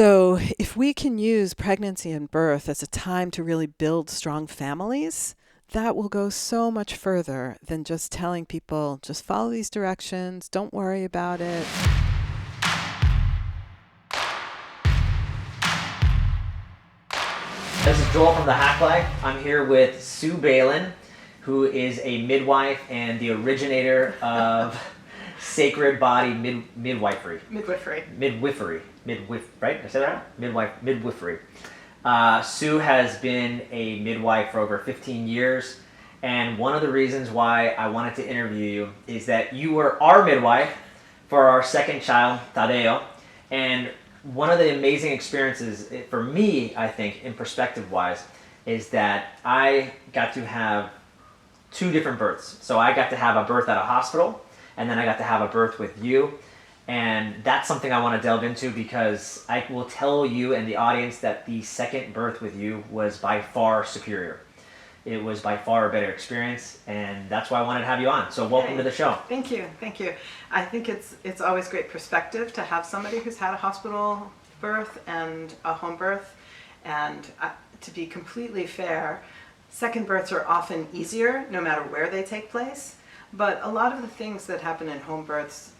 So, if we can use pregnancy and birth as a time to really build strong families, that will go so much further than just telling people, just follow these directions, don't worry about it. This is Joel from the Hack Life. I'm here with Sue Baelan, who is a midwife and the originator of Sacred Body Midwifery. Midwifery. Right? Did I say that right? Midwifery. Sue has been a midwife for over 15 years, and one of the reasons why I wanted to interview you is that you were our midwife for our second child, Tadeo, and one of the amazing experiences for me, I think, in perspective-wise, is that I got to have two different births. So I got to have a birth at a hospital, and then I got to have a birth with you. And that's something I want to delve into because I will tell you and the audience that the second birth with you was by far superior. It was by far a better experience, and that's why I wanted to have you on. So welcome to the show. Thank you. I think it's always great perspective to have somebody who's had a hospital birth and a home birth. And to be completely fair, second births are often easier no matter where they take place. But a lot of the things that happen in home births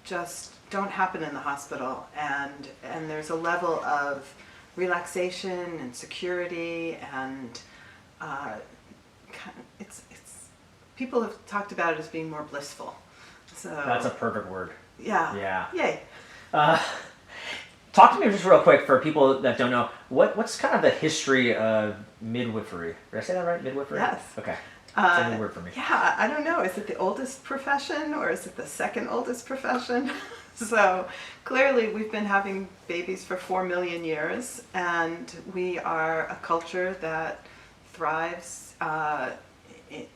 just don't happen in the hospital. And there's a level of relaxation and security and it's people have talked about it as being more blissful. So That's a perfect word. Yeah. Yay. Talk to me just real quick for people that don't know, what's kind of the history of midwifery? Did I say that right? Midwifery? Yes. Okay. It's a new word for me. Yeah, I don't know. Is it the oldest profession or is it the second oldest profession? So clearly we've been having babies for 4 million years, and we are a culture that thrives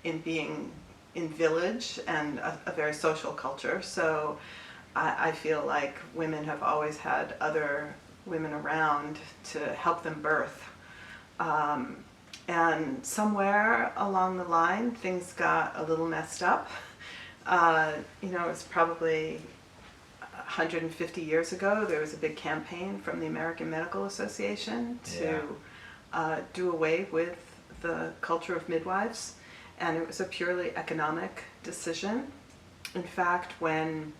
in being in village and a very social culture. So I feel like women have always had other women around to help them birth. And somewhere along the line, things got a little messed up. It was probably 150 years ago. There was a big campaign from the American Medical Association to do away with the culture of midwives, and it was a purely economic decision. In fact, when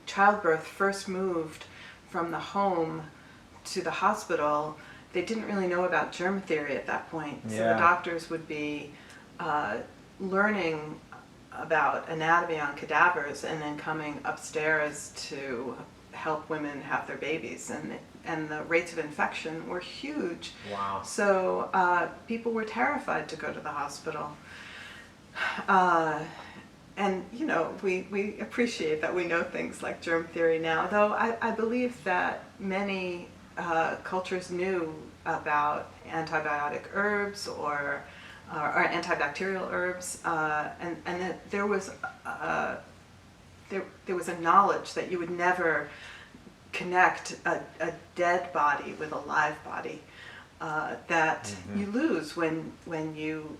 childbirth first moved from the home to the hospital, they didn't really know about germ theory at that point. So the doctors would be learning about anatomy on cadavers and then coming upstairs to help women have their babies. And the rates of infection were huge. Wow. So people were terrified to go to the hospital. And we appreciate that we know things like germ theory now, though I believe that many cultures knew about antibiotic herbs or antibacterial herbs, and that there was a knowledge that you would never connect a dead body with a live body, that you lose when you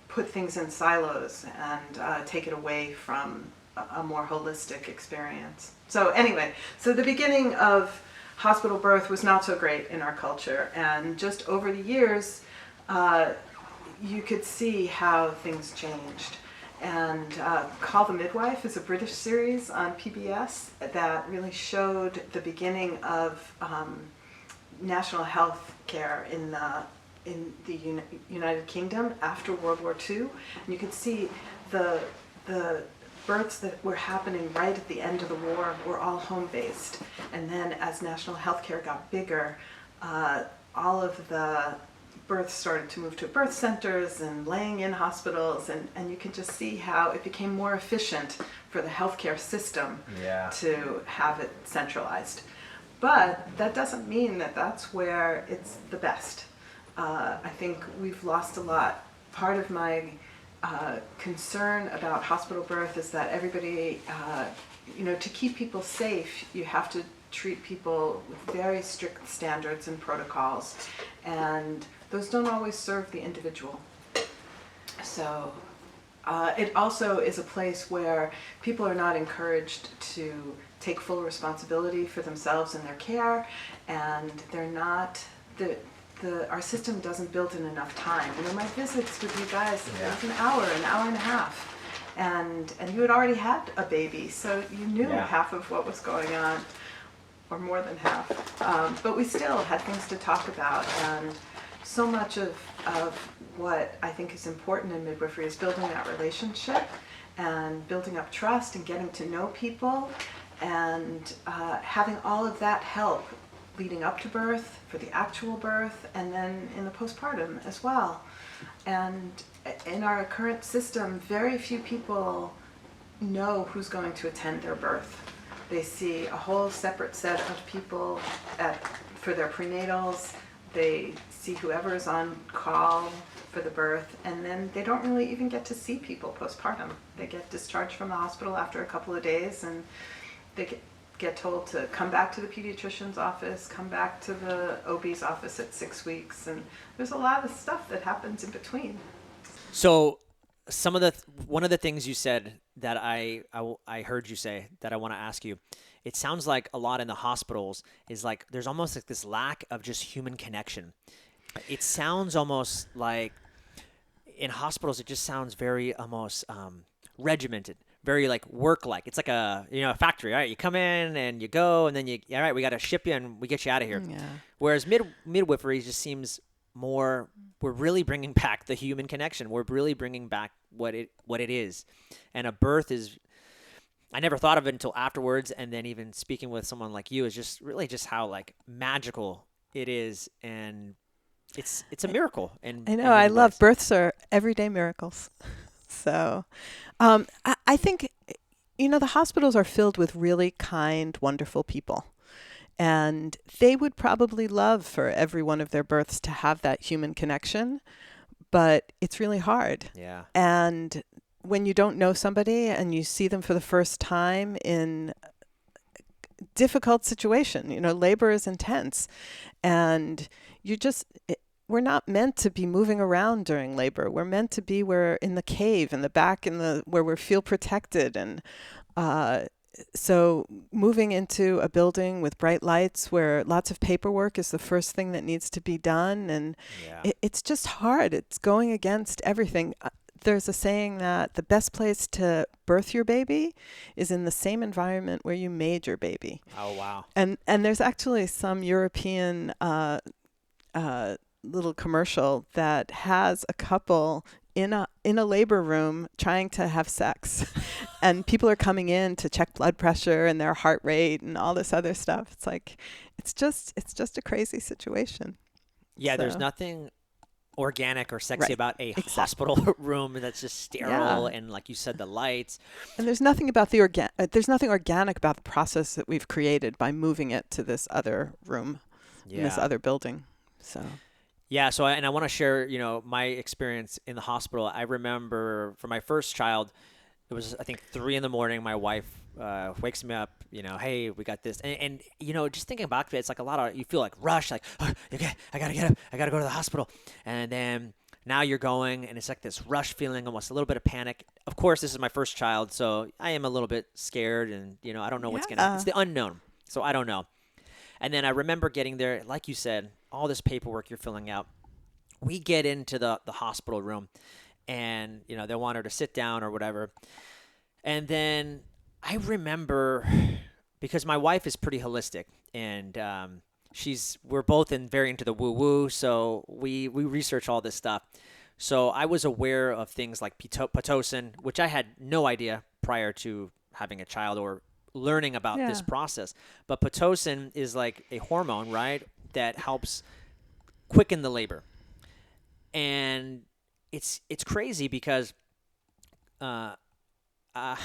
put things in silos and take it away from a more holistic experience. So anyway, so the beginning of hospital birth was not so great in our culture, and just over the years you could see how things changed. And Call the Midwife is a British series on PBS that really showed the beginning of national health care in the United Kingdom after World War II. And you could see the births that were happening right at the end of the war were all home-based. And then as national health care got bigger, all of the births started to move to birth centers and laying in hospitals, and you can just see how it became more efficient for the healthcare system to have it centralized. But that doesn't mean that that's where it's the best. I think we've lost a lot. Part of my concern about hospital birth is that everybody, to keep people safe, you have to treat people with very strict standards and protocols, and those don't always serve the individual. So it also is a place where people are not encouraged to take full responsibility for themselves and their care, and they're not our system doesn't build in enough time. My visits with you guys, it was an hour and a half, and you had already had a baby, so you knew half of what was going on, or more than half. But we still had things to talk about, and so much of what I think is important in midwifery is building that relationship and building up trust and getting to know people, and having all of that help leading up to birth, for the actual birth, and then in the postpartum as well. And in our current system, very few people know who's going to attend their birth. They see a whole separate set of people for their prenatals. They see whoever is on call for the birth, and then they don't really even get to see people postpartum. They get discharged from the hospital after a couple of days, and they get told to come back to the pediatrician's office, come back to the OB's office at 6 weeks, and there's a lot of stuff that happens in between. So one of the things you said that I heard you say that I want to ask you, it sounds like a lot in the hospitals is like there's almost like this lack of just human connection. It sounds almost like in hospitals, it just sounds very almost regimented, very like work-like. It's like a factory, right? You come in and you go, and then all right, we got to ship you and we get you out of here. Yeah. Whereas midwifery just seems more, we're really bringing back the human connection. We're really bringing back what it is. And a birth is, I never thought of it until afterwards. And then even speaking with someone like you is just really just how like magical it is. And it's a miracle. And I know, I love births are everyday miracles. So I think, the hospitals are filled with really kind, wonderful people. And they would probably love for every one of their births to have that human connection, but it's really hard. Yeah. And when you don't know somebody and you see them for the first time in a difficult situation, labor is intense, and we're not meant to be moving around during labor. We're meant to be in the cave, in the back, where we feel protected. And so moving into a building with bright lights where lots of paperwork is the first thing that needs to be done. And it's just hard. It's going against everything. There's a saying that the best place to birth your baby is in the same environment where you made your baby. Oh, wow. And there's actually some European little commercial that has a couple in a labor room trying to have sex, and people are coming in to check blood pressure and their heart rate and all this other stuff. It's like it's just a crazy situation. Yeah, there's nothing organic or sexy about a hospital room that's just sterile and, like you said, the lights. And there's nothing about there's nothing organic about the process that we've created by moving it to this other room in this other building. So. Yeah, so I want to share, my experience in the hospital. I remember for my first child, it was, I think, 3 a.m. My wife wakes me up, hey, we got this. And just thinking back to it, it's like a lot of, you feel like rush, like, oh, okay, I got to get up. I got to go to the hospital. And then now you're going, and it's like this rush feeling, almost a little bit of panic. Of course, this is my first child, so I am a little bit scared, and, I don't know what's going to, it's the unknown. So I don't know. And then I remember getting there, like you said, all this paperwork you're filling out. We get into the hospital room, and, they want her to sit down or whatever. And then I remember, because my wife is pretty holistic, and we're both very into the woo-woo, so we research all this stuff. So I was aware of things like Pitocin, which I had no idea prior to having a child or learning about this process. But Pitocin is like a hormone, right, that helps quicken the labor. And it's crazy because I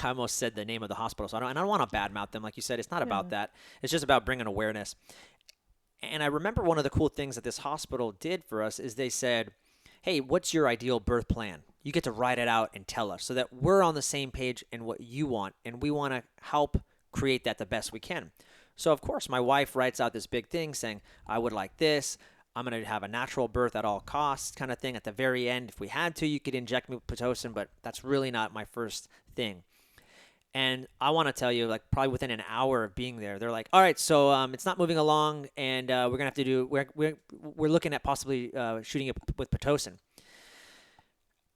almost said the name of the hospital, so I don't want to badmouth them. Like you said, it's not about that. It's just about bringing awareness. And I remember one of the cool things that this hospital did for us is they said, hey, what's your ideal birth plan? You get to write it out and tell us so that we're on the same page in what you want, and we want to help create that the best we can. So, of course, my wife writes out this big thing saying, I would like this. I'm going to have a natural birth at all costs kind of thing. At the very end, if we had to, you could inject me with Pitocin, but that's really not my first thing. And I want to tell you, like, probably within an hour of being there, they're like, "All right, so it's not moving along, and we're gonna have to do. We're looking at possibly shooting it with pitocin."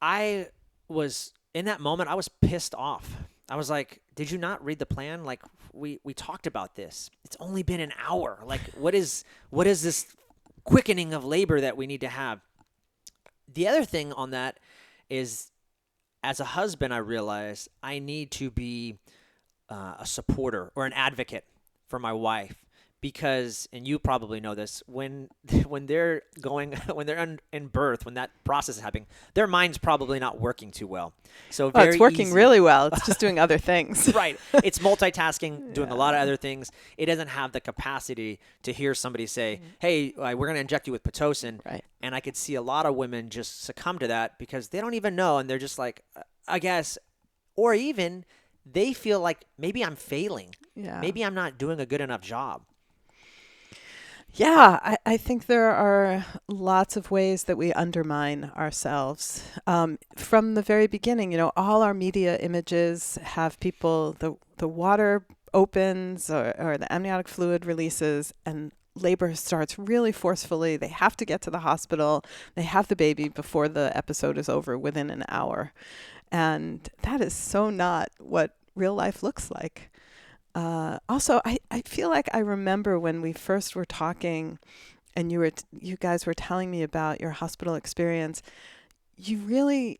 I was in that moment. I was pissed off. I was like, "Did you not read the plan? Like, we talked about this. It's only been an hour. Like, what is this quickening of labor that we need to have?" The other thing on that is, as a husband, I realize I need to be a supporter or an advocate for my wife because, and you probably know this, when when they're going when they're in birth, when that process is happening, their mind's probably not working too well. So Well, very it's working easy. really well. It's just doing other things. Right. It's multitasking, doing a lot of other things. It doesn't have the capacity to hear somebody say, "Hey, we're going to inject you with pitocin." Right. And I could see a lot of women just succumb to that because they don't even know, and they're just like, I guess, or even they feel like maybe I'm failing. Yeah. Maybe I'm not doing a good enough job. Yeah, I think there are lots of ways that we undermine ourselves. From the very beginning, all our media images have people, the water opens or the amniotic fluid releases and labor starts really forcefully. They have to get to the hospital. They have the baby before the episode is over within an hour. And that is so not what real life looks like. Also, I feel like I remember when we first were talking and you guys were telling me about your hospital experience, you really,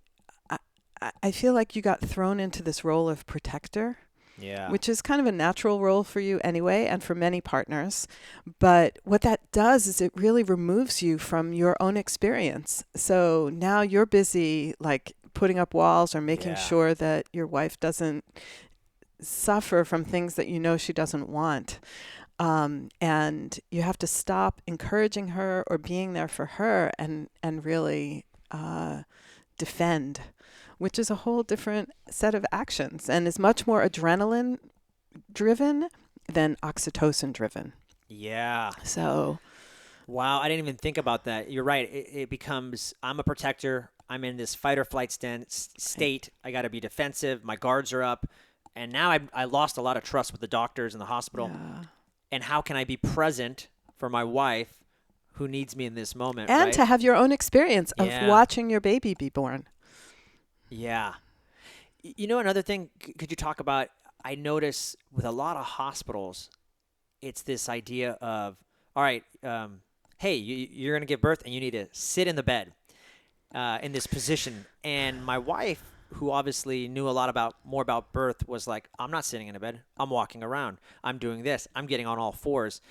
I feel like you got thrown into this role of protector, Yeah. which is kind of a natural role for you anyway and for many partners. But what that does is it really removes you from your own experience. So now you're busy like putting up walls or making sure that your wife doesn't suffer from things that she doesn't want. And you have to stop encouraging her or being there for her and really defend, which is a whole different set of actions and is much more adrenaline driven than oxytocin driven. Yeah. So, wow, I didn't even think about that. You're right. It becomes, I'm a protector. I'm in this fight or flight state. I got to be defensive. My guards are up. And now I lost a lot of trust with the doctors in the hospital. yeah. And how can I be present for my wife who needs me in this moment, And right? to have your own experience of watching your baby be born. Yeah. Another thing, could you talk about, I notice with a lot of hospitals, it's this idea of, all right, hey, you're going to give birth and you need to sit in the bed in this position. And my wife, who obviously knew a lot more about birth, was like, I'm not sitting in a bed. I'm walking around. I'm doing this. I'm getting on all fours.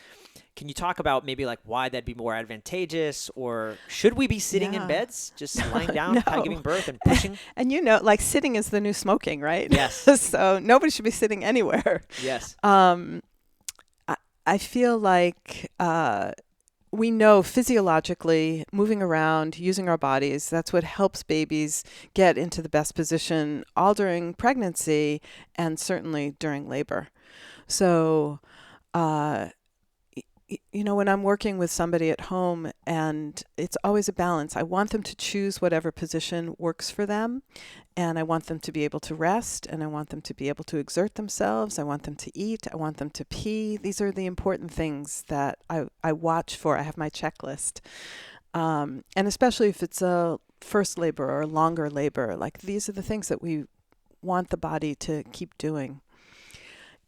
Can you talk about maybe like why that'd be more advantageous, or should we be sitting in beds, just lying down, kind of giving birth and pushing? And like sitting is the new smoking, right? Yes. So nobody should be sitting anywhere. Yes. I feel like we know physiologically moving around, using our bodies, that's what helps babies get into the best position all during pregnancy and certainly during labor. So, when I'm working with somebody at home, and it's always a balance. I want them to choose whatever position works for them, and I want them to be able to rest, and I want them to be able to exert themselves. I want them to eat. I want them to pee. These are the important things that I watch for. I have my checklist. And especially if it's a first labor or longer labor, like these are the things that we want the body to keep doing.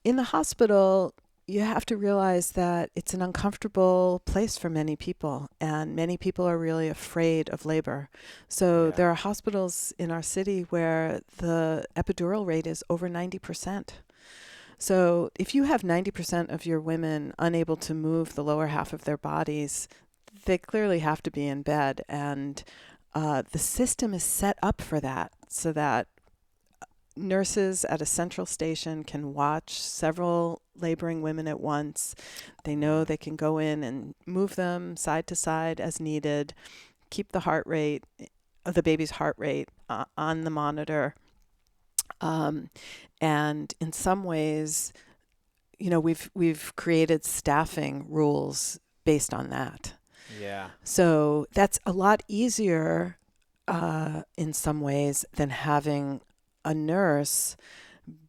In the hospital, you have to realize that it's an uncomfortable place for many people, and many people are really afraid of labor. So there are hospitals in our city where the epidural rate is over 90%. So if you have 90% of your women unable to move the lower half of their bodies, they clearly have to be in bed. And the system is set up for that, so that nurses at a central station can watch several laboring women at once. They know they can go in and move them side to side as needed, keep the heart rate, the baby's heart rate on the monitor. And in some ways, we've created staffing rules based on that. Yeah. So that's a lot easier in some ways than having a nurse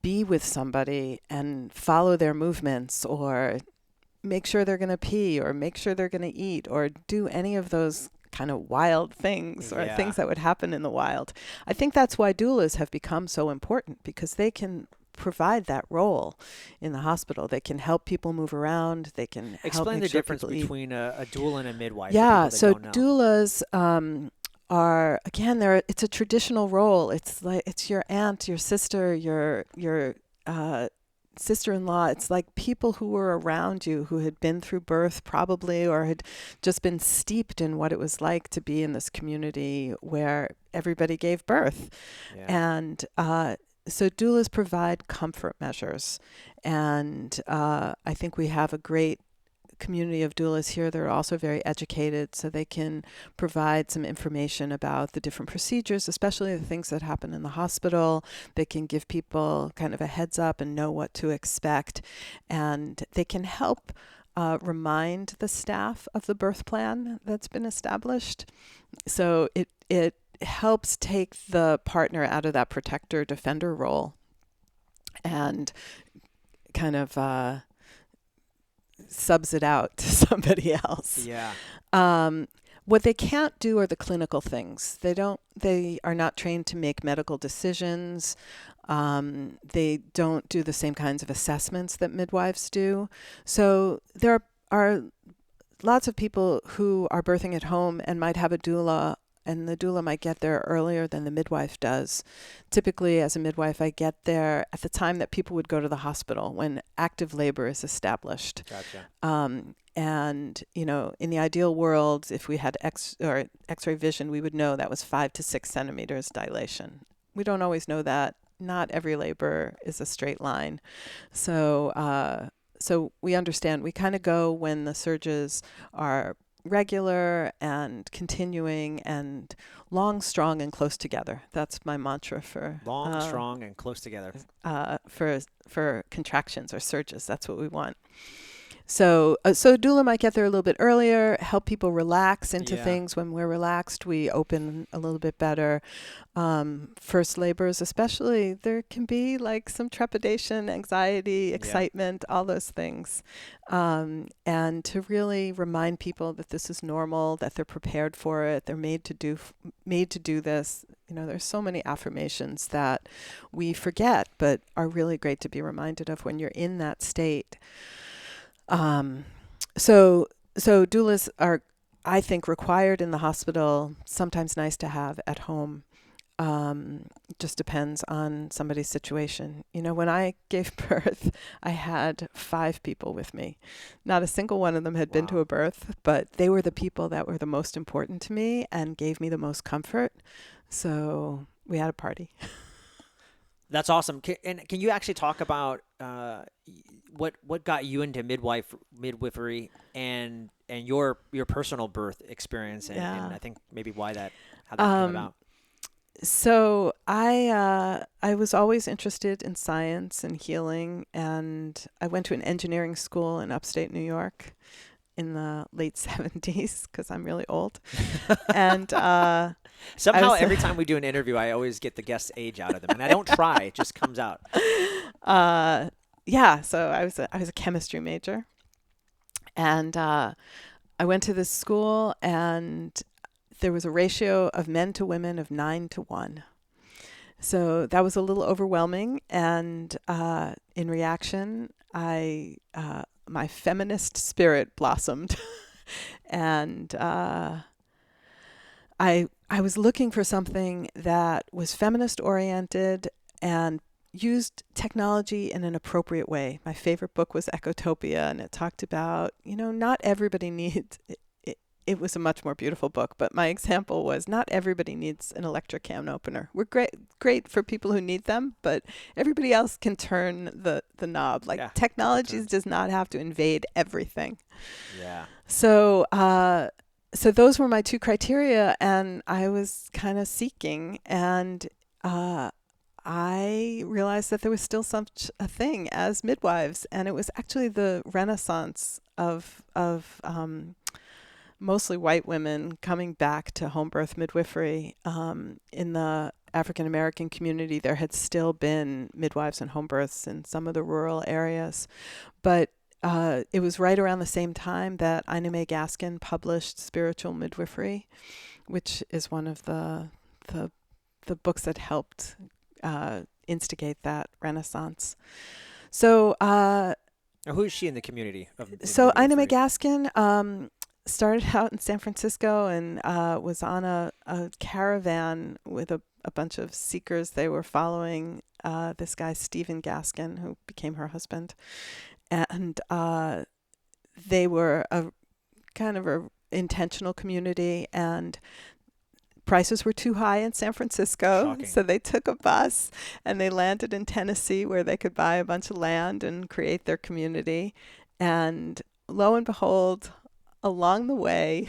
be with somebody and follow their movements, or make sure they're going to pee, or make sure they're going to eat, or do any of those kind of wild things, or Yeah. things that would happen in the wild. I think that's why doulas have become so important, because they can provide that role in the hospital. They can help people move around. They can help Explain make the sure difference people eat. between a doula and a midwife Yeah, for people so that don't know. doulas are, again, it's a traditional role. It's like it's your aunt, your sister, your sister-in-law. It's like people who were around you, who had been through birth probably, or had just been steeped in what it was like to be in this community where everybody gave birth. Yeah. And so doulas provide comfort measures. And I think we have a great community of doulas here. They're also very educated, so they can provide some information about the different procedures, especially the things that happen in the hospital. They can give people kind of a heads up and know what to expect. And they can help remind the staff of the birth plan that's been established. So it helps take the partner out of that protector defender role and kind of subs it out to somebody else. Yeah. What they can't do are the clinical things. They are not trained to make medical decisions. They don't do the same kinds of assessments that midwives do. So there are lots of people who are birthing at home and might have a doula, and the doula might get there earlier than the midwife does. Typically, as a midwife, I get there at the time that people would go to the hospital, when active labor is established. Gotcha. And, in the ideal world, if we had X-ray vision, we would know that was 5 to 6 centimeters dilation. We don't always know that. Not every labor is a straight line. So we understand. We kind of go when the surges are regular and continuing and long, strong, and close together. That's my mantra for Long, strong, and close together. For contractions or surges. That's what we want. So doula might get there a little bit earlier, help people relax into things. When we're relaxed, we open a little bit better. First labors, especially, there can be like some trepidation, anxiety, excitement, all those things. And to really remind people that this is normal, that they're prepared for it, they're made to do this. There's so many affirmations that we forget, but are really great to be reminded of when you're in that state. So doulas are, I think, required in the hospital, sometimes nice to have at home. Just depends on somebody's situation. When I gave birth, I had 5 people with me. Not a single one of them had been to a birth, but they were the people that were the most important to me and gave me the most comfort. So we had a party. That's awesome. Can you actually talk about what got you into midwifery and your personal birth experience and I think maybe how that came about? So I was always interested in science and healing, and I went to an engineering school in upstate New York in the late 70s, because I'm really old. And somehow every time we do an interview, I always get the guest's age out of them, and I don't try; it just comes out. So I was a chemistry major, and I went to this school, and there was a ratio of men to women of 9-1. So that was a little overwhelming, and in reaction, my feminist spirit blossomed, and I was looking for something that was feminist oriented and used technology in an appropriate way. My favorite book was Ecotopia, and it talked about, not everybody needs it was a much more beautiful book, but my example was not everybody needs an electric can opener. We're great for people who need them, but everybody else can turn the knob. Technology does not have to invade everything. Yeah. So those were my 2 criteria, and I was kind of seeking, and I realized that there was still such a thing as midwives, and it was actually the renaissance of mostly white women coming back to home birth midwifery in the African American community, there had still been midwives and home births in some of the rural areas. But it was right around the same time that Ina May Gaskin published Spiritual Midwifery, which is one of the books that helped instigate that renaissance. So Now, who is she in the community of Ina May midwifery? Gaskin started out in San Francisco and was on a caravan with a bunch of seekers. They were following this guy, Stephen Gaskin, who became her husband. And they were a kind of a intentional community, and prices were too high in San Francisco. Shocking. So they took a bus and they landed in Tennessee, where they could buy a bunch of land and create their community. And lo and behold, along the way,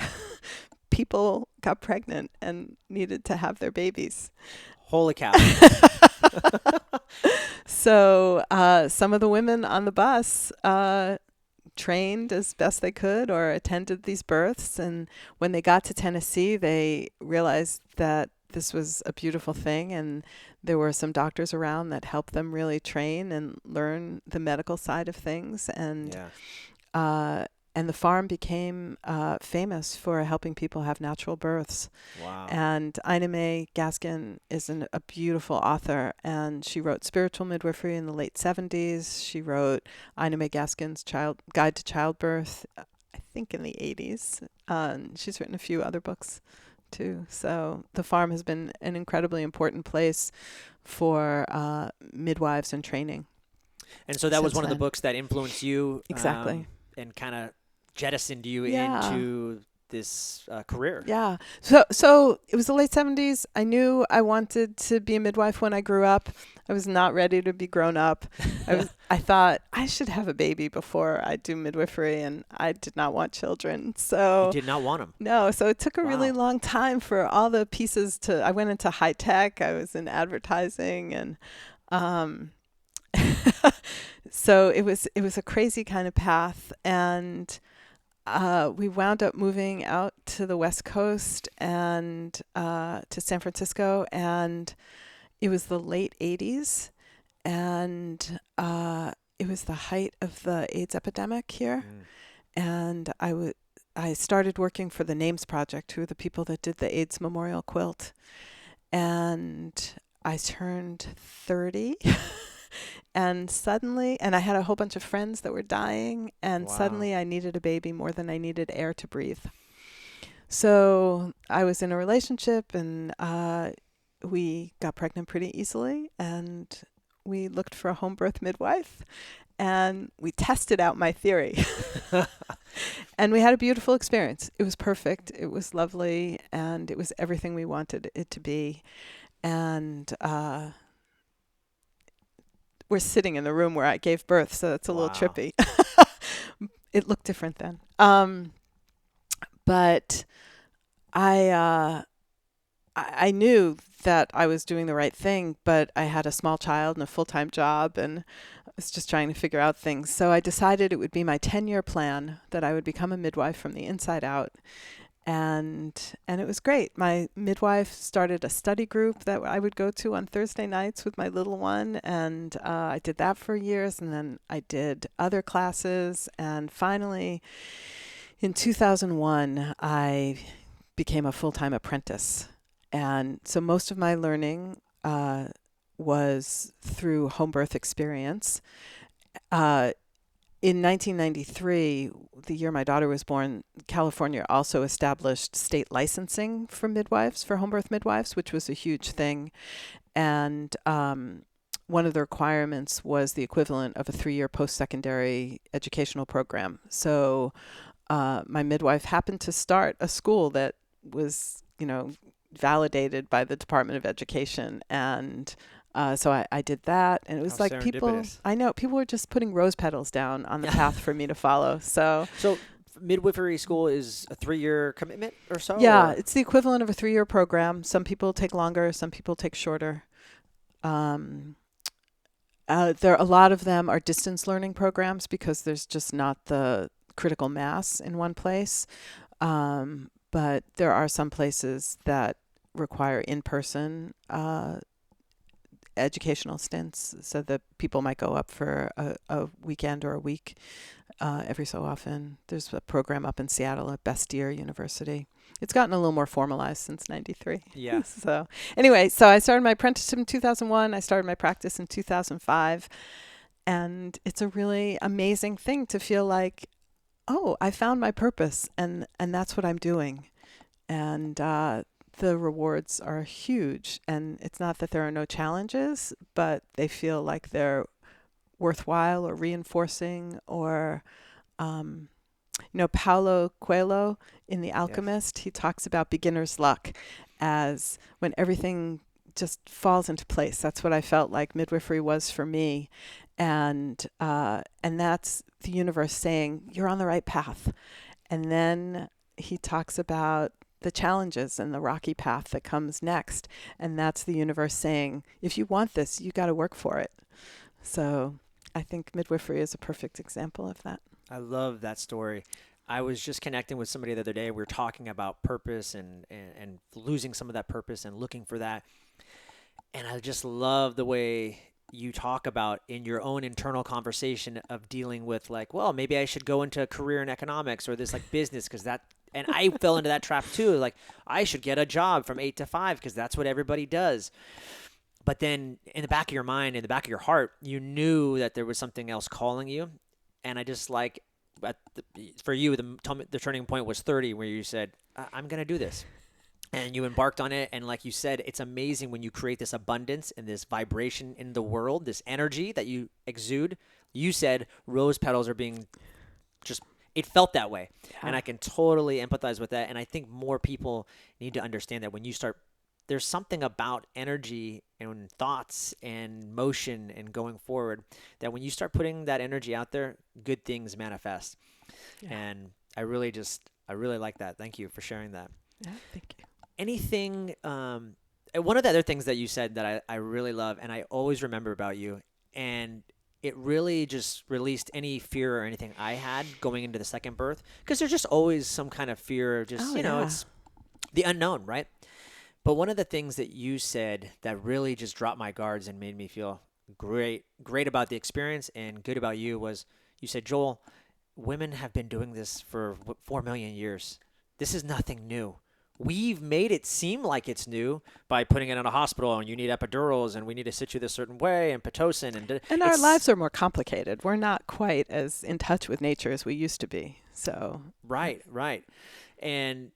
people got pregnant and needed to have their babies. Holy cow. So some of the women on the bus trained as best they could or attended these births. And when they got to Tennessee, they realized that this was a beautiful thing. And there were some doctors around that helped them really train and learn the medical side of things. And Yeah. and the farm became famous for helping people have natural births. Wow. And Ina May Gaskin is a beautiful author, and she wrote Spiritual Midwifery in the late 70s. She wrote Ina May Gaskin's Guide to Childbirth, I think in the 80s. She's written a few other books too. So the farm has been an incredibly important place for midwives and training. And so that was since one of the then. books that influenced you. Exactly. And kind of jettisoned you Yeah. into this career. Yeah. So it was the late 70s. I knew I wanted to be a midwife when I grew up. I was not ready to be grown up. I thought I should have a baby before I do midwifery, and I did not want children. So You did not want them. no, so it took a really Wow. long time for all the pieces I went into high tech. I was in advertising, and so it was a crazy kind of path. And we wound up moving out to the West Coast and to San Francisco, and it was the late 80s, and it was the height of the AIDS epidemic here. And I started working for the Names Project, who are the people that did the AIDS Memorial Quilt. And I turned 30. And suddenly, and I had a whole bunch of friends that were dying, and Wow. suddenly I needed a baby more than I needed air to breathe. So I was in a relationship, and we got pregnant pretty easily, and we looked for a home birth midwife, and we tested out my theory. And we had a beautiful experience. It was perfect. It was lovely, and it was everything we wanted it to be. And we're sitting in the room where I gave birth, so it's a Wow. little trippy. It looked different then. But I knew that I was doing the right thing, but I had a small child and a full-time job, and I was just trying to figure out things. So I decided it would be my 10-year plan that I would become a midwife from the inside out. And it was great. My midwife started a study group that I would go to on Thursday nights with my little one, and I did that for years, and then I did other classes, and finally, in 2001, I became a full-time apprentice. And so most of my learning was through home birth experience. In 1993, the year my daughter was born, California also established state licensing for midwives, for home birth midwives, which was a huge thing. And one of the requirements was the equivalent of a 3-year post-secondary educational program. So my midwife happened to start a school that was, validated by the Department of Education. And so I did that, and it was How like people were just putting rose petals down on the path for me to follow. So midwifery school is a 3-year commitment or so? yeah, or? it's the equivalent of a 3-year program. Some people take longer, some people take shorter. A lot of them are distance learning programs because there's just not the critical mass in one place. But there are some places that require in-person educational stints, so that people might go up for a weekend or a week every so often. There's a program up in Seattle at Bastyr University. It's gotten a little more formalized since '93. Yeah. So anyway, so I started my apprenticeship in 2001. I started my practice in 2005. And it's a really amazing thing to feel like, oh, I found my purpose, and that's what I'm doing. And the rewards are huge. And it's not that there are no challenges, but they feel like they're worthwhile or reinforcing, or Paulo Coelho in The Alchemist, he talks about beginner's luck as when everything just falls into place. That's what I felt like midwifery was for me. And that's the universe saying, you're on the right path. And then he talks about the challenges and the rocky path that comes next. And that's the universe saying, if you want this, you got to work for it. So I think midwifery is a perfect example of that. I love that story. I was just connecting with somebody the other day. We were talking about purpose and losing some of that purpose and looking for that. And I just love the way you talk about in your own internal conversation of dealing with like, well, maybe I should go into a career in economics or this like business because that, and I fell into that trap too. Like I should get a job from 8 to 5 because that's what everybody does. But then in the back of your mind, in the back of your heart, you knew that there was something else calling you. And I just like, for you, the turning point was 30 where you said, I'm going to do this. And you embarked on it. And like you said, it's amazing when you create this abundance and this vibration in the world, this energy that you exude. You said rose petals are being just, it felt that way. Yeah. And I can totally empathize with that. And I think more people need to understand that when you start, there's something about energy and thoughts and motion and going forward that when you start putting that energy out there, good things manifest. Yeah. And I really like that. Thank you for sharing that. Yeah, thank you. Anything, one of the other things that you said that I really love and I always remember about you, and it really just released any fear or anything I had going into the second birth, because there's just always some kind of fear of just, it's the unknown, right? But one of the things that you said that really just dropped my guards and made me feel great about the experience and good about you was you said, Joel, women have been doing this for 4 million years. This is nothing new. We've made it seem like it's new by putting it in a hospital and you need epidurals and we need to sit you this certain way and Pitocin. And our lives are more complicated. We're not quite as in touch with nature as we used to be. So Right. And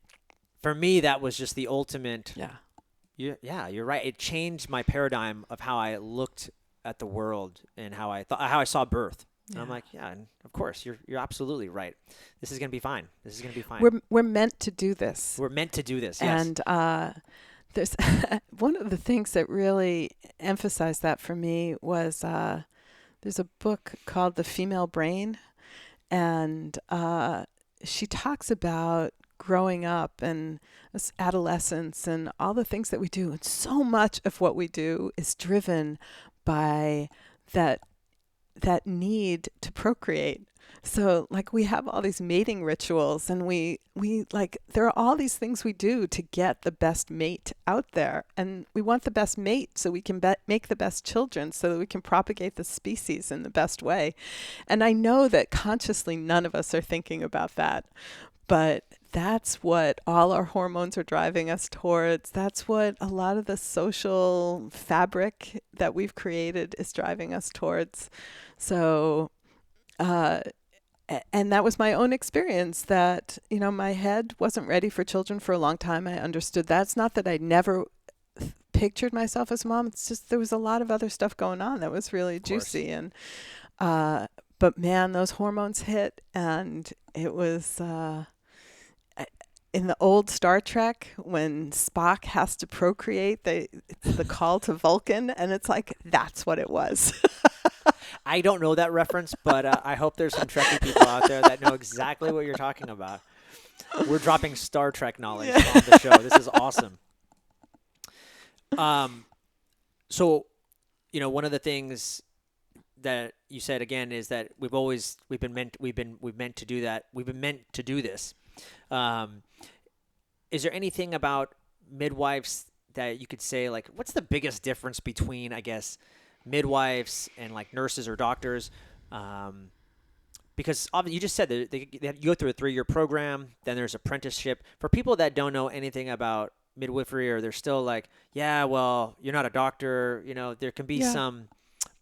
for me, that was just the ultimate. Yeah, you're right. It changed my paradigm of how I looked at the world and how I saw birth. And I'm like, yeah, and of course, you're absolutely right. This is gonna be fine. We're meant to do this. We're meant to do this. Yes. And there's one of the things that really emphasized that for me was there's a book called The Female Brain, and she talks about growing up and adolescence and all the things that we do. And so much of what we do is driven by that need to procreate. So like we have all these mating rituals and we like, there are all these things we do to get the best mate out there. And we want the best mate so we can make the best children so that we can propagate the species in the best way. And I know that consciously none of us are thinking about that, but that's what all our hormones are driving us towards. That's what a lot of the social fabric that we've created is driving us towards. So, and that was my own experience that, my head wasn't ready for children for a long time. I understood that. It's not that I never pictured myself as a mom. It's just there was a lot of other stuff going on that was really juicy. And, but man, those hormones hit and it was, in the old Star Trek, when Spock has to procreate, it's the call to Vulcan, and it's like, that's what it was. I don't know that reference, but I hope there's some Trekkie people out there that know exactly what you're talking about. We're dropping Star Trek knowledge on the show. This is awesome. So, one of the things that you said again is that we've meant to do that. We've been meant to do this. Is there anything about midwives that you could say, like, what's the biggest difference between, I guess, midwives and like nurses or doctors? Because obviously you just said that you go through a 3-year program, then there's apprenticeship. For people that don't know anything about midwifery, or they're still like, yeah, well, you're not a doctor, there can be Yeah. some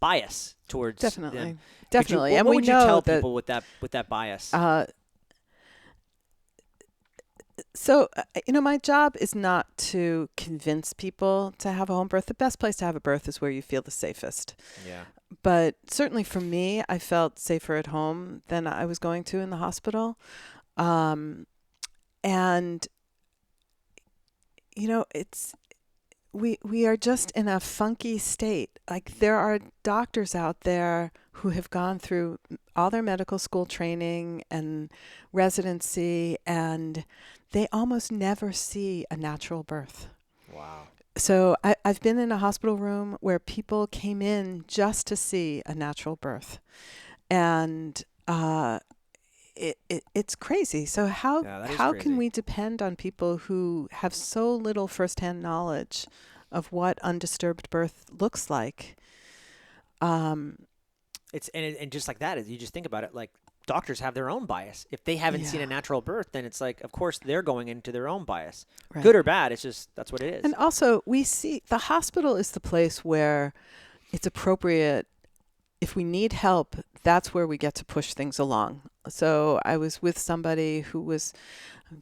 bias towards Definitely. them. Definitely. What And we would you know tell that, people with that bias? So, my job is not to convince people to have a home birth. The best place to have a birth is where you feel the safest. Yeah. But certainly for me, I felt safer at home than I was going to in the hospital. And, it's we are just in a funky state. Like, there are doctors out there who have gone through all their medical school training and residency, and they almost never see a natural birth. Wow. So I've been in a hospital room where people came in just to see a natural birth, and it's crazy. So how Yeah, that is how crazy. can we depend on people who have so little firsthand knowledge of what undisturbed birth looks like? And just like that, you just think about it, like doctors have their own bias. If they haven't seen a Yeah. natural birth, then it's like, of course, they're going into their own bias, Right. good or bad. It's just that's what it is. And also, we see the hospital is the place where it's appropriate. If we need help, that's where we get to push things along. So I was with somebody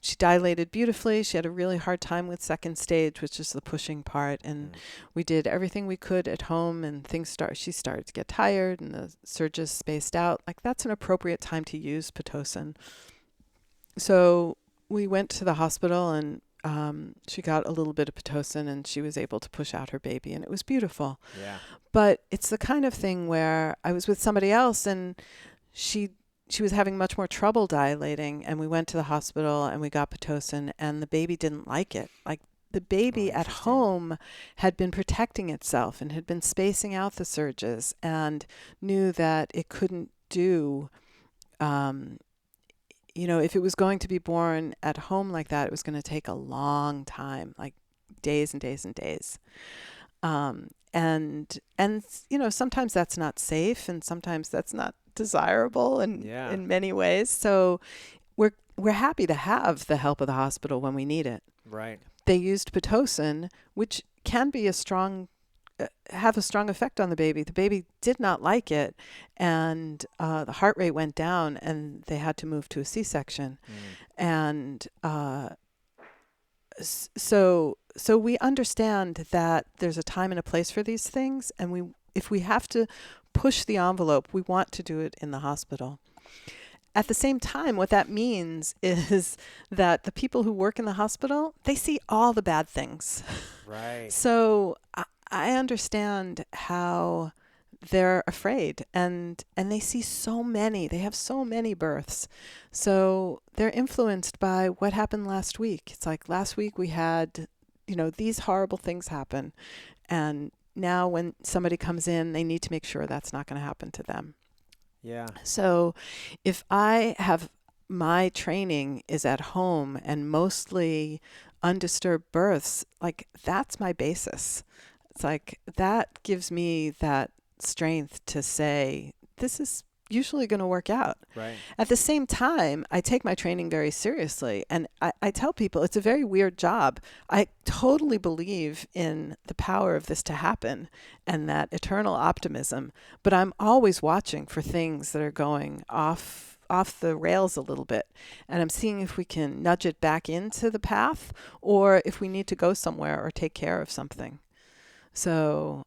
she dilated beautifully. She had a really hard time with second stage, which is the pushing part. And we did everything we could at home, and she started to get tired, and the surges spaced out. Like, that's an appropriate time to use Pitocin. So we went to the hospital, and she got a little bit of Pitocin, and she was able to push out her baby, and it was beautiful. Yeah. But it's the kind of thing where I was with somebody else, and she was having much more trouble dilating, and we went to the hospital and we got Pitocin, and the baby didn't like it. Like, the baby at interesting. home had been protecting itself and had been spacing out the surges, and knew that it couldn't do, if it was going to be born at home like that, it was going to take a long time, like days and days and days. And sometimes that's not safe, and sometimes that's not desirable in many ways. So we're happy to have the help of the hospital when we need it. Right. They used Pitocin, which can be have a strong effect on the baby. The baby did not like it, and the heart rate went down, and they had to move to a C-section. And so we understand that there's a time and a place for these things, and if we have to push the envelope, we want to do it in the hospital. At the same time, what that means is that the people who work in the hospital, they see all the bad things. Right. So I understand how they're afraid, and they see they have so many births. So they're influenced by what happened last week. It's like, last week we had, these horrible things happen. And now when somebody comes in, they need to make sure that's not going to happen to them. Yeah. So if I have my training is at home and mostly undisturbed births, like, that's my basis. It's like, that gives me that strength to say, this is usually going to work out. Right. At the same time, I take my training very seriously, and I tell people it's a very weird job. I totally believe in the power of this to happen and that eternal optimism, but I'm always watching for things that are going off the rails a little bit, and I'm seeing if we can nudge it back into the path, or if we need to go somewhere or take care of something. So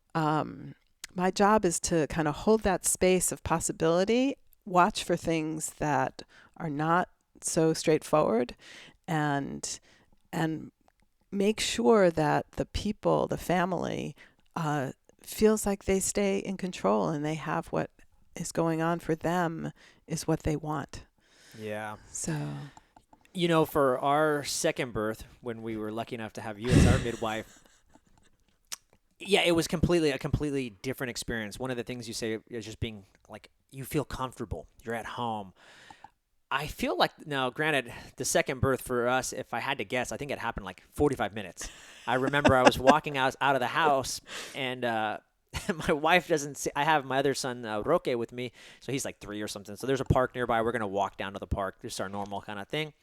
my job is to kind of hold that space of possibility, watch for things that are not so straightforward, and make sure that the people, the family, feels like they stay in control, and they have what is going on for them is what they want. Yeah. So, for our second birth, when we were lucky enough to have you as our midwife, yeah, it was a completely different experience. One of the things you say is just being like, you feel comfortable. You're at home. I feel like now, granted, the second birth for us, if I had to guess, I think it happened like 45 minutes. I remember I was walking out of the house, and my wife doesn't see. I have my other son, Roque, with me, so he's like 3 or something. So there's a park nearby. We're going to walk down to the park, just our normal kind of thing.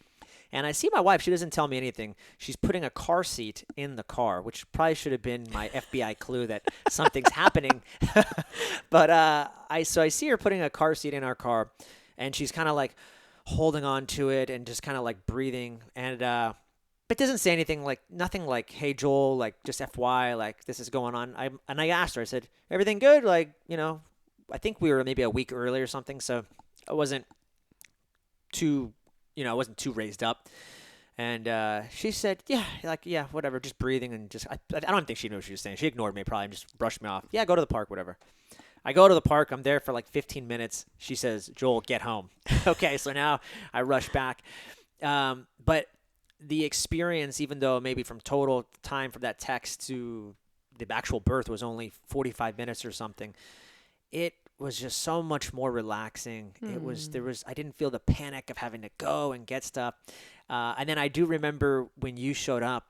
And I see my wife. She doesn't tell me anything. She's putting a car seat in the car, which probably should have been my FBI clue that something's happening. But I see her putting a car seat in our car, and she's kind of like holding on to it and just kind of like breathing. And but doesn't say anything, like nothing like, "Hey Joel, like just FY, like this is going on." I asked her. I said, "Everything good?" Like, I think we were maybe a week early or something, so I wasn't too. I wasn't too raised up. And she said, yeah, whatever, just breathing and just, I don't think she knew what she was saying. She ignored me probably and just brushed me off. Yeah, go to the park, whatever. I go to the park. I'm there for like 15 minutes. She says, "Joel, get home." Okay, so now I rush back. But the experience, even though maybe from total time from that text to the actual birth was only 45 minutes or something, it was just so much more relaxing. I didn't feel the panic of having to go and get stuff. And then I do remember when you showed up,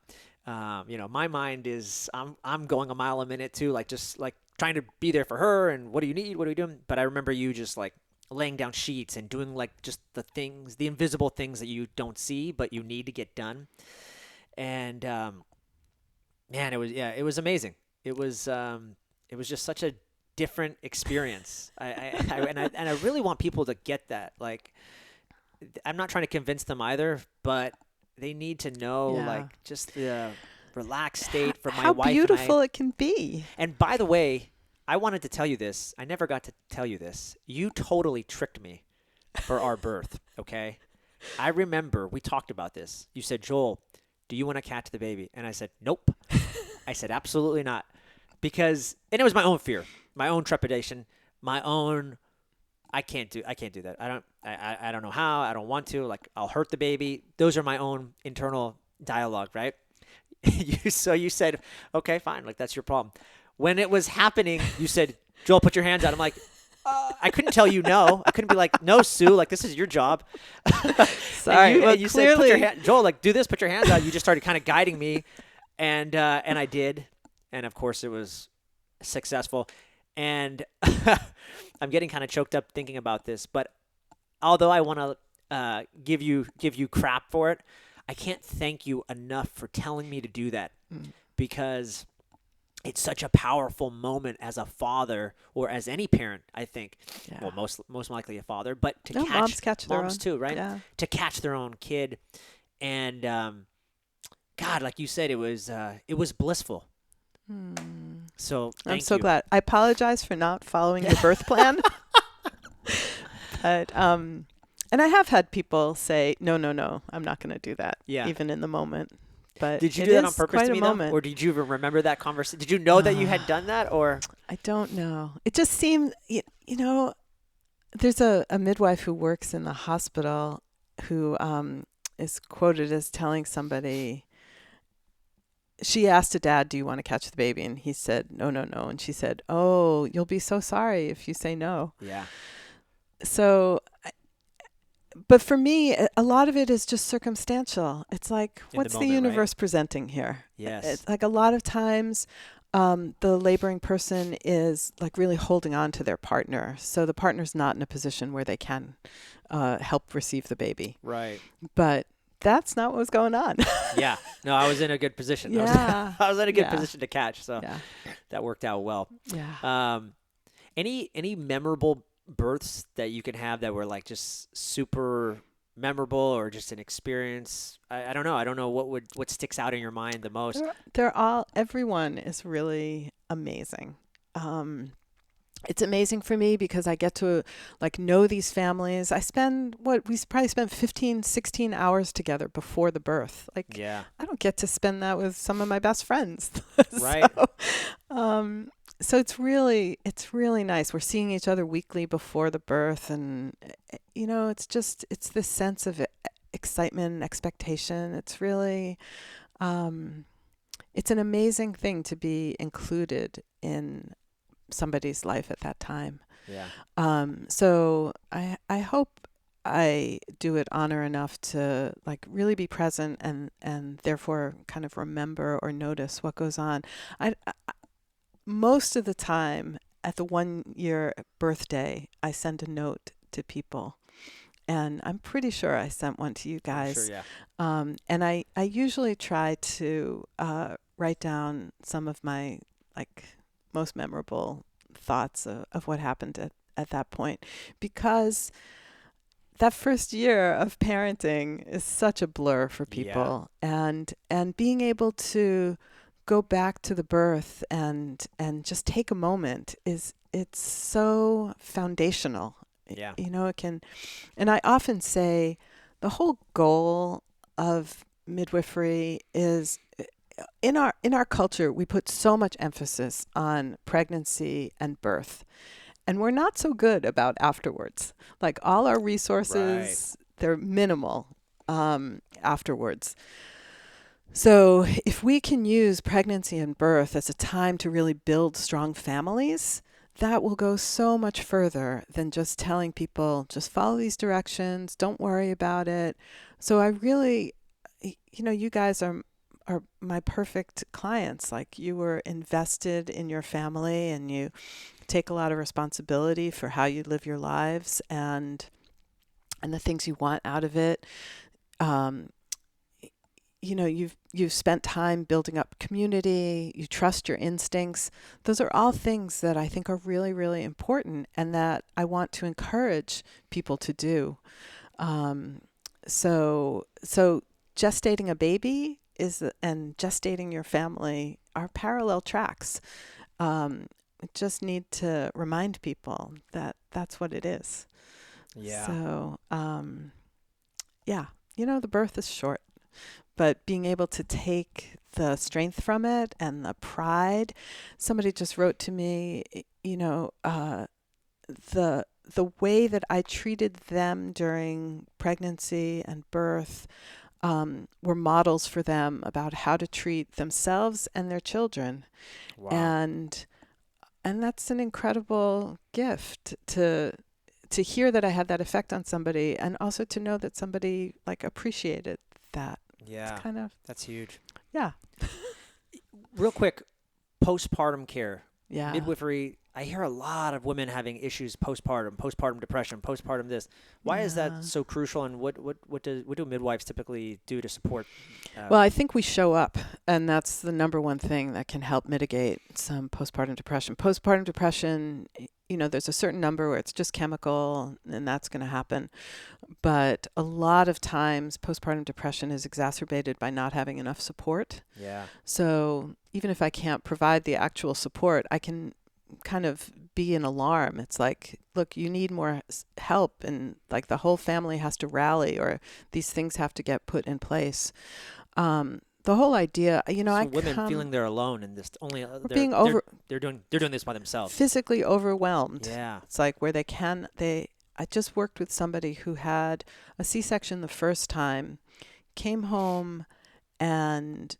my mind is, I'm going a mile a minute too, like just like trying to be there for her. And what do you need? What are we doing? But I remember you just like laying down sheets and doing like just the things, the invisible things that you don't see, but you need to get done. And, man, it was amazing. It was just such a different experience. I really want people to get that. Like, I'm not trying to convince them either, but they need to know like just the relaxed state for my wife. How beautiful it can be. And by the way, I wanted to tell you this. I never got to tell you this. You totally tricked me for our birth. Okay. I remember we talked about this. You said, "Joel, do you want to catch the baby?" And I said, "Nope." I said, "Absolutely not." And it was my own fear, my own trepidation, my own, I can't do that. I don't know how, I don't want to, like, I'll hurt the baby. Those are my own internal dialogue, right? So you said, "Okay, fine. Like, that's your problem." When it was happening, you said, "Joel, put your hands out." I'm like, I couldn't tell you no. I couldn't be like, "No, Sue, like, this is your job." Sorry. And you said, "Put your hand, Joel, like, do this, put your hands out." You just started kind of guiding me. And I did. And of course it was successful. And I'm getting kind of choked up thinking about this, but although I want to give you crap for it, I can't thank you enough for telling me to do that, because it's such a powerful moment as a father or as any parent, I think. Yeah. Well, most likely a father, but to catch moms too, right? Yeah. To catch their own kid. And God, like you said, it was blissful. So I'm so glad. I apologize for not following your birth plan. But and I have had people say, no, I'm not going to do that. Yeah. Even in the moment. But did you do that on purpose to me, though? Or did you remember that conversation? Did you know that you had done that, or? I don't know. It just seemed, there's a midwife who works in the hospital who is quoted as telling somebody, she asked a dad, "Do you want to catch the baby?" And he said, no. And she said, "Oh, you'll be so sorry if you say no." Yeah. So, but for me, a lot of it is just circumstantial. It's like, what's the universe presenting here? Yes. It's like a lot of times the laboring person is like really holding on to their partner. So the partner's not in a position where they can help receive the baby. Right. But that's not what was going on. Yeah. No, I was in a good position. Yeah. I was in a good position to catch. So that worked out well. Yeah. Any memorable births that you can have that were like just super memorable, or just an experience? I don't know. I don't know what sticks out in your mind the most. Everyone is really amazing. It's amazing for me because I get to like know these families. We probably spent 15, 16 hours together before the birth. Like, I don't get to spend that with some of my best friends. Right. So it's really nice. We're seeing each other weekly before the birth, and it's this sense of excitement and expectation. It's really, it's an amazing thing to be included in somebody's life at that time. Yeah. So I hope I do it honor enough to like really be present and therefore kind of remember or notice what goes on. I most of the time at the 1 year birthday, I send a note to people. And I'm pretty sure I sent one to you I'm sure, guys. yeah. And I usually try to write down some of my like most memorable thoughts of what happened at that point, because that first year of parenting is such a blur for Yeah. people, and being able to go back to the birth and just take a moment is it's so foundational. Yeah. You know, it can, and I often say the whole goal of midwifery is in our culture we put so much emphasis on pregnancy and birth, and we're not so good about afterwards. Like all our Right. resources, they're minimal afterwards. So if we can use pregnancy and birth as a time to really build strong families, that will go so much further than just telling people, just follow these directions, don't worry about it. So I really, you guys are my perfect clients. Like you were invested in your family and you take a lot of responsibility for how you live your lives and the things you want out of it. Um, you've spent time building up community. You trust your instincts. Those are all things that I think are really, really important, and that I want to encourage people to do. Um, so gestating a baby and gestating your family are parallel tracks. I just need to remind people that that's what it is. Yeah. So, yeah, the birth is short, but being able to take the strength from it and the pride. Somebody just wrote to me, the way that I treated them during pregnancy and birth were models for them about how to treat themselves and their children. Wow. And that's an incredible gift to hear that I had that effect on somebody, and also to know that somebody like appreciated that. It's Yeah. kind of, That's huge. yeah, Real quick, postpartum care, yeah. midwifery. I hear a lot of women having issues postpartum depression, postpartum this. Why is that Yeah. so crucial, and what do midwives typically do to support? Well, I think we show up, and that's the number one thing that can help mitigate some postpartum depression. Postpartum depression, there's a certain number where it's just chemical, and that's going to happen. But a lot of times, postpartum depression is exacerbated by not having enough support. Yeah. So even if I can't provide the actual support, I can kind of be an alarm. It's like, look, you need more help, and like the whole family has to rally, or these things have to get put in place. The whole idea, So women feeling they're alone in this, only we're being they're doing this by themselves. physically overwhelmed. Yeah. It's like where I just worked with somebody who had a C-section the first time, came home, and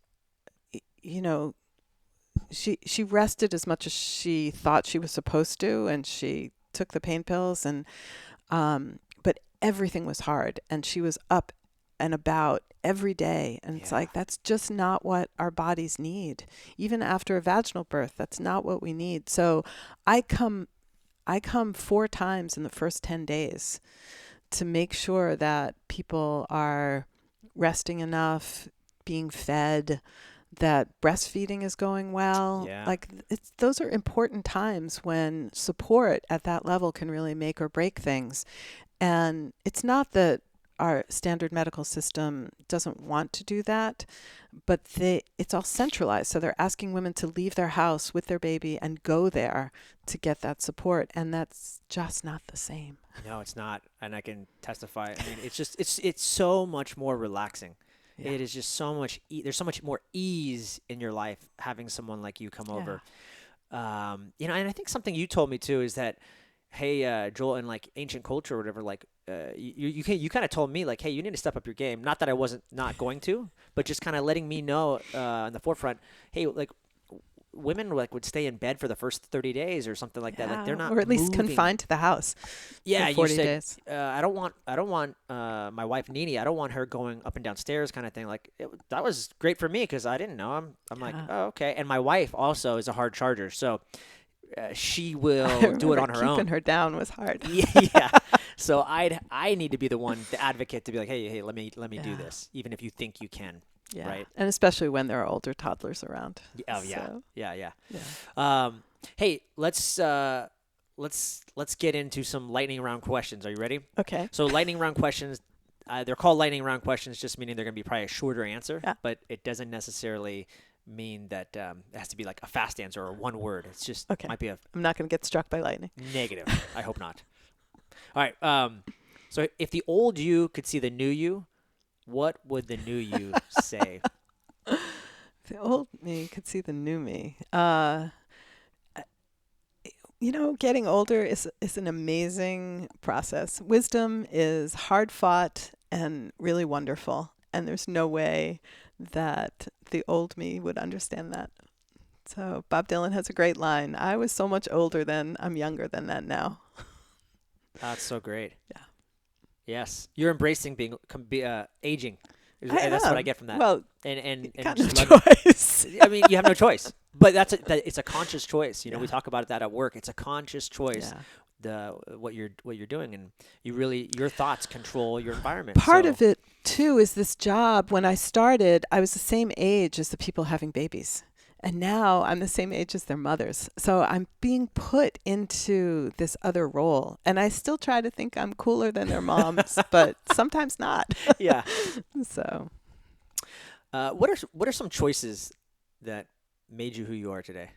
you know she rested as much as she thought she was supposed to, and she took the pain pills, and but everything was hard, and she was up and about every day, and it's Yeah. like that's just not what our bodies need. Even after a vaginal birth, that's not what we need. So I come 4 times in the first 10 days to make sure that people are resting enough, being fed, that breastfeeding is going well. Yeah. Like those are important times when support at that level can really make or break things. And it's not that our standard medical system doesn't want to do that, but it's all centralized. So they're asking women to leave their house with their baby and go there to get that support, and that's just not the same. No, it's not, and I can testify. I mean, it's so much more relaxing. Yeah. It is just so much. There's so much more ease in your life having someone like you come over. And I think something you told me too is that, hey, Joel, in like ancient culture or whatever, like you kind of told me like, hey, you need to step up your game. Not that I wasn't not going to, but just kind of letting me know in the forefront, hey, like women like would stay in bed for the first 30 days or something like that. Like they're not or at least moving. confined to the house Yeah, for you 40 said days. I don't want my wife Nini. I don't want her going up and down stairs, kind of thing. Like that was great for me because I didn't know. I'm like, Yeah. oh, okay. And my wife also is a hard charger, so she I will do it remember on her keeping own. her down was hard. Yeah. So I need to be the one, the advocate, to be like, hey, let me do Yeah. this, even if you think you can. Yeah. Right. And especially when there are older toddlers around. Oh yeah. So, Yeah. yeah. Hey, let's get into some lightning round questions. Are you ready? Okay. So lightning round questions, they're called lightning round questions, just meaning they're going to be probably a shorter answer, Yeah. but it doesn't necessarily mean that it has to be like a fast answer or one word. It's just Okay. might be a I'm not going to get struck by lightning. negative. I hope not. All right. So if the old you could see the new you, what would the new you say? The old me could see the new me. Getting older is an amazing process. Wisdom is hard fought and really wonderful. And there's no way that the old me would understand that. So Bob Dylan has a great line. I was so much older then. I'm younger than that now. That's so great. Yeah. Yes, you're embracing aging. I That's what I am. get from that. Well, and got no just love it. choice. I mean, you have no choice. But it's a conscious choice. We Yeah. talk about that at work. It's a conscious choice. Yeah. What you're doing, and your thoughts control your environment. Part of it too is this job. When I started, I was the same age as the people having babies. And now I'm the same age as their mothers. So I'm being put into this other role. And I still try to think I'm cooler than their moms, but sometimes not. Yeah. So What are some choices that made you who you are today?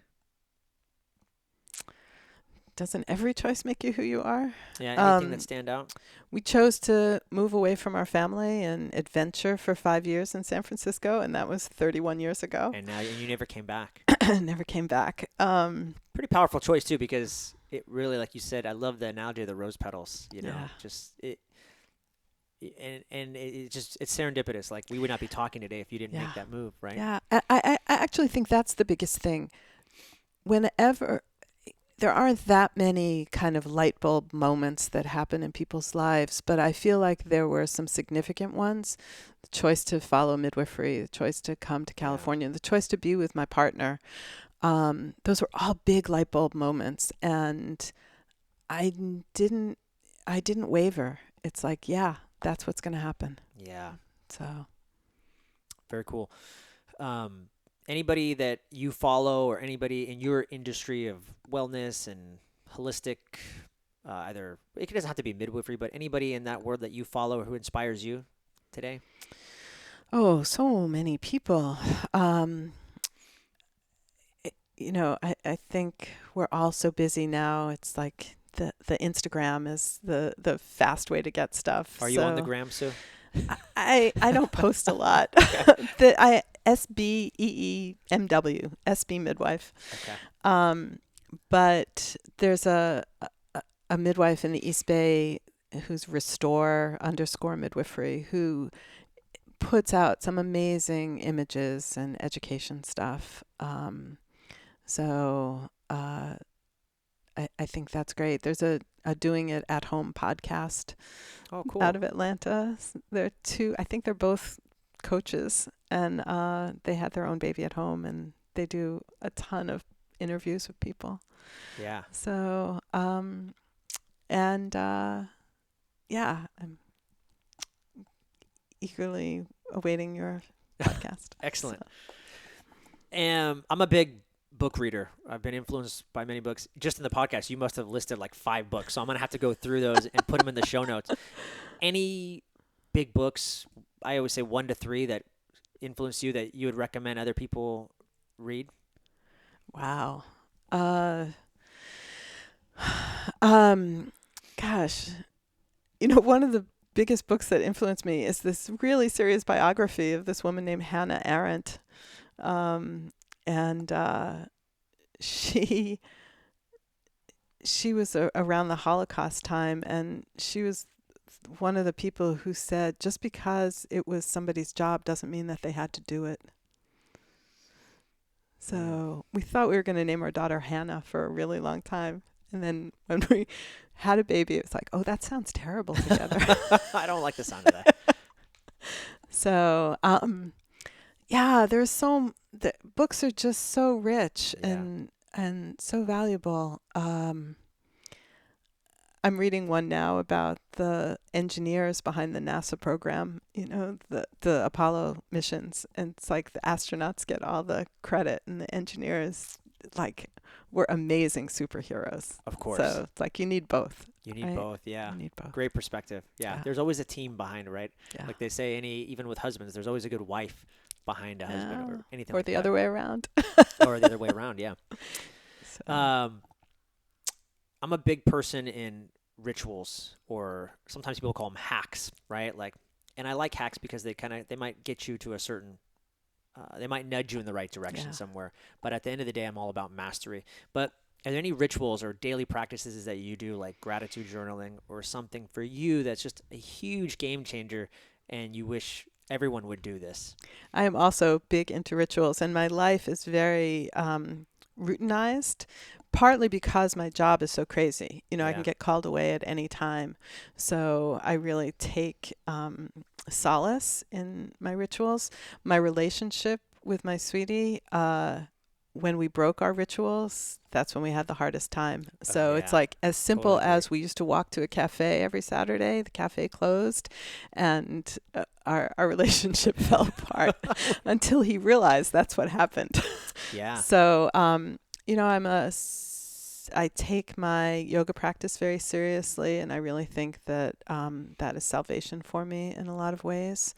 doesn't every choice make you who you are? Yeah. Anything that stand out? We chose to move away from our family and adventure for 5 years in San Francisco. And that was 31 years ago. And now you never came back. Never came back. Pretty powerful choice too, because it really, like you said, I love the analogy of the rose petals. Yeah. Just it. And it's serendipitous. Like we would not be talking today if you didn't Yeah. make that move, right? Yeah, I actually think that's the biggest thing. Whenever there aren't that many kind of light bulb moments that happen in people's lives, but I feel like there were some significant ones. The choice to follow midwifery, the choice to come to California, the choice to be with my partner. Those were all big light bulb moments, and I didn't waver. It's like, yeah, that's what's going to happen. Yeah. So Very cool. Anybody that you follow or anybody in your industry of wellness and holistic, either it doesn't have to be midwifery, but anybody in that world that you follow or who inspires you today? Oh, so many people. I think we're all so busy now. It's like the Instagram is the fast way to get stuff. Are you on the gram, Sue? I don't post a lot. SBEEMW, SB Midwife. Okay. But there's a midwife in the East Bay who's restore_midwifery who puts out some amazing images and education stuff. So I think that's great. There's a Doing It at Home podcast out of Atlanta. They're I think they're both coaches, and they had their own baby at home, and they do a ton of interviews with people. Yeah. So, I'm eagerly awaiting your podcast. Excellent. I'm a big book reader. I've been influenced by many books. Just in the podcast, you must have listed like 5 books. So I'm going to have to go through those and put them in the show notes. Any big books, I always say 1 to 3 that influenced you that you would recommend other people read? Wow. Gosh, one of the biggest books that influenced me is this really serious biography of this woman named Hannah Arendt. And she was around the Holocaust time, and she was one of the people who said just because it was somebody's job doesn't mean that they had to do it. So we thought we were going to name our daughter Hannah for a really long time. And then when we had a baby, it was like, oh, that sounds terrible together. I don't like the sound of that. So, yeah, the books are just so rich and so valuable. I'm reading one now about the engineers behind the NASA program, the Apollo missions. And it's like the astronauts get all the credit and the engineers were amazing superheroes. Of course. So it's like you need both. You need right? both, yeah. You need both. Great perspective. Yeah. There's always a team behind, right? Yeah. Like they say, even with husbands, there's always a good wife behind a husband or anything or like the that. other way around. Or the other way around, yeah. So. I'm a big person in rituals, or sometimes people call them hacks, right? And I like hacks because they might get you to a certain, they might nudge you in the right direction somewhere. But at the end of the day, I'm all about mastery. But are there any rituals or daily practices that you do, like gratitude journaling or something for you that's just a huge game changer and you wish everyone would do this? I am also big into rituals, and my life is very routinized, partly because my job is so crazy. I can get called away at any time. So I really take solace in my rituals. My relationship with my sweetie, when we broke our rituals, that's when we had the hardest time. So it's like as simple Totally as we used to walk to a cafe every Saturday. The cafe closed, and our relationship fell apart until he realized that's what happened. Yeah. So I take my yoga practice very seriously, and I really think that that is salvation for me in a lot of ways.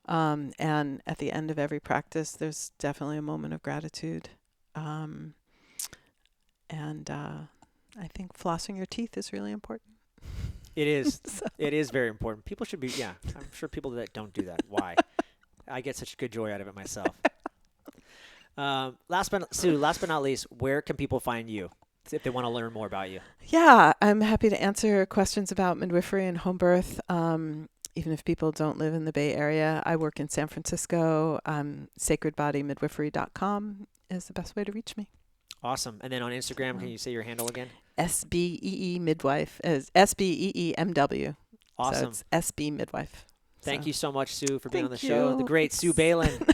And at the end of every practice, there's definitely a moment of gratitude. And I think flossing your teeth is really important. It is. It is very important. People should be, I'm sure people that don't do that. Why? I get such good joy out of it myself. Last but not least, where can people find you if they want to learn more about you? Yeah, I'm happy to answer questions about midwifery and home birth. Even if people don't live in the Bay Area, I work in San Francisco. SacredBodyMidwifery.com is the best way to reach me. Awesome. And then on Instagram, can you say your handle again? SBEE Midwife is SBEEMW. Awesome. So it's SB Midwife. Thank you so much, Sue, for being on the Thank show. you. The great Sue Baelan.